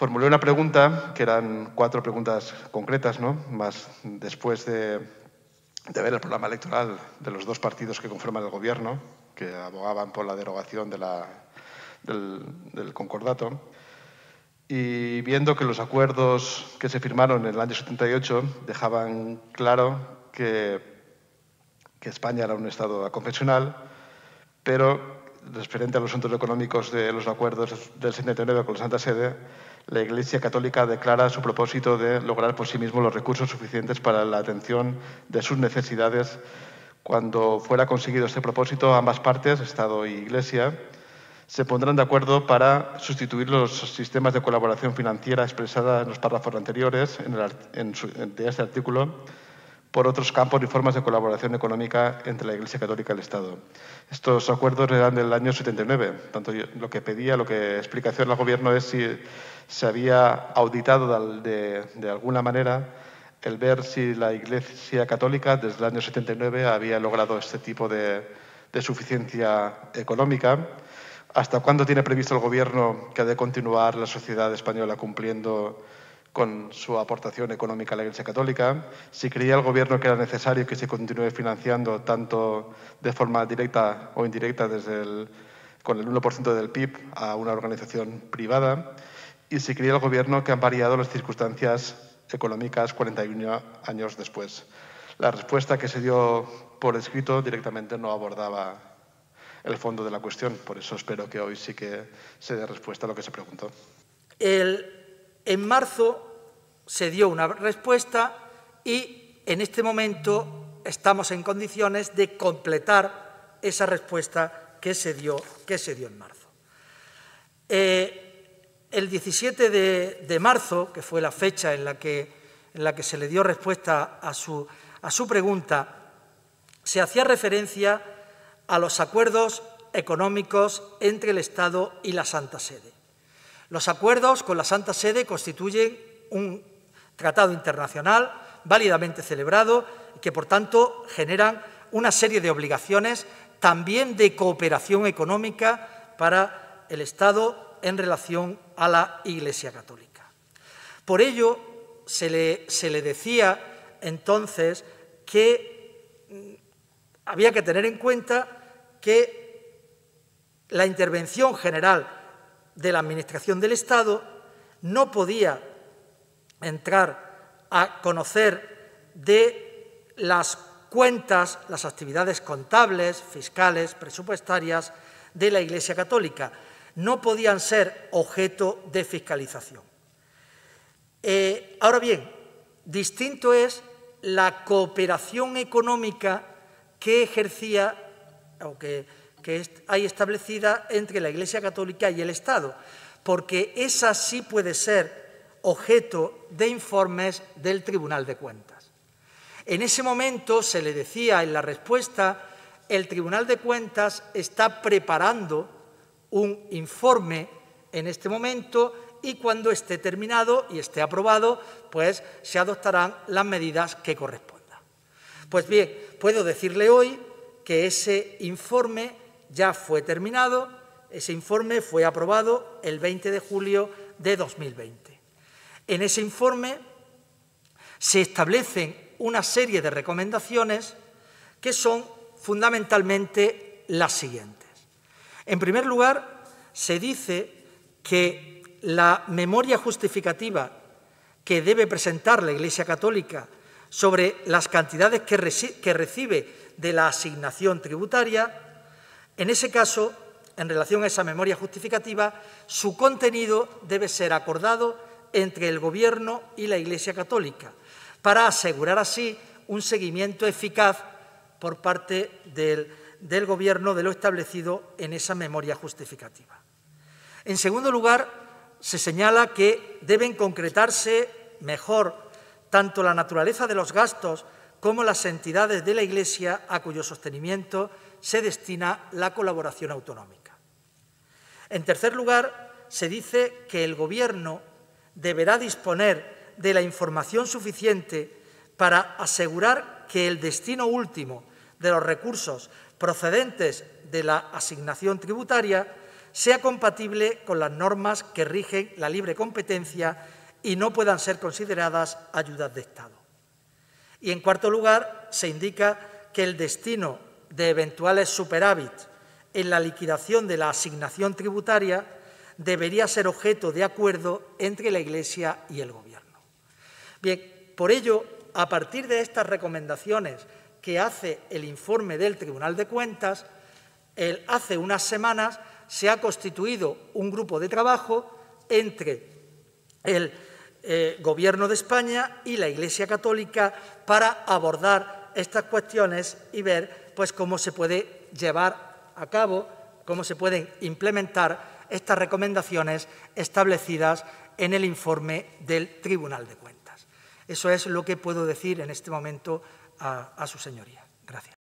Formulé una pregunta, que eran 4 preguntas concretas, ¿no? Más después de ver el programa electoral de los 2 partidos que conforman el Gobierno, que abogaban por la derogación del concordato, y viendo que los acuerdos que se firmaron en el año 78 dejaban claro que España era un Estado aconfesional, pero referente a los asuntos económicos de los acuerdos del 79 con la Santa Sede, la Iglesia Católica declara su propósito de lograr por sí mismo los recursos suficientes para la atención de sus necesidades. Cuando fuera conseguido este propósito, ambas partes, Estado y Iglesia, se pondrán de acuerdo para sustituir los sistemas de colaboración financiera expresada en los párrafos anteriores de este artículo por otros campos y formas de colaboración económica entre la Iglesia Católica y el Estado. Estos acuerdos eran del año 79. Tanto lo que pedía, explicación al Gobierno es si se había auditado de alguna manera el ver si la Iglesia Católica desde el año 79 había logrado este tipo de suficiencia económica. ¿Hasta cuándo tiene previsto el Gobierno que ha de continuar la sociedad española cumpliendo con su aportación económica a la Iglesia Católica? Si creía el Gobierno que era necesario que se continúe financiando tanto de forma directa o indirecta con el 1% del PIB a una organización privada, y si creía el Gobierno que han variado las circunstancias económicas 41 años después. La respuesta que se dio por escrito directamente no abordaba el fondo de la cuestión, por eso espero que hoy sí que se dé respuesta a lo que se preguntó. En marzo se dio una respuesta y en este momento estamos en condiciones de completar esa respuesta que se dio en marzo. El 17 de marzo, que fue la fecha en la que se le dio respuesta a su pregunta, se hacía referencia a los acuerdos económicos entre el Estado y la Santa Sede. Los acuerdos con la Santa Sede constituyen un tratado internacional válidamente celebrado que, por tanto, generan una serie de obligaciones también de cooperación económica para el Estado en relación a la Iglesia Católica. Por ello, se le decía entonces que había que tener en cuenta que la intervención general de la Administración del Estado no podía entrar a conocer de las cuentas, las actividades contables, fiscales, presupuestarias de la Iglesia Católica. No podían ser objeto de fiscalización. Ahora bien, distinto es la cooperación económica que ejercía o que hay establecida entre la Iglesia Católica y el Estado, porque esa sí puede ser objeto de informes del Tribunal de Cuentas. En ese momento se le decía en la respuesta, el Tribunal de Cuentas está preparando un informe en este momento y cuando esté terminado y esté aprobado, pues se adoptarán las medidas que correspondan. Pues bien, puedo decirle hoy que ese informe ya fue terminado, ese informe fue aprobado el 20 de julio de 2020. En ese informe se establecen una serie de recomendaciones que son fundamentalmente las siguientes. En primer lugar, se dice que la memoria justificativa que debe presentar la Iglesia Católica sobre las cantidades que recibe de la asignación tributaria, en ese caso, en relación a esa memoria justificativa, su contenido debe ser acordado entre el Gobierno y la Iglesia Católica, para asegurar así un seguimiento eficaz por parte del Gobierno de lo establecido en esa memoria justificativa. En segundo lugar, se señala que deben concretarse mejor tanto la naturaleza de los gastos como las entidades de la Iglesia a cuyo sostenimiento se destina la colaboración autonómica. En tercer lugar, se dice que el Gobierno deberá disponer de la información suficiente para asegurar que el destino último de los recursos procedentes de la asignación tributaria sea compatible con las normas que rigen la libre competencia y no puedan ser consideradas ayudas de Estado. Y, en cuarto lugar, se indica que el destino de eventuales superávits en la liquidación de la asignación tributaria debería ser objeto de acuerdo entre la Iglesia y el Gobierno. Bien, por ello, a partir de estas recomendaciones que hace el informe del Tribunal de Cuentas, hace unas semanas se ha constituido un grupo de trabajo entre el Gobierno de España y la Iglesia Católica para abordar estas cuestiones y ver pues, cómo se puede llevar a cabo, cómo se pueden implementar estas recomendaciones establecidas en el informe del Tribunal de Cuentas. Eso es lo que puedo decir en este momento a su señoría. Gracias.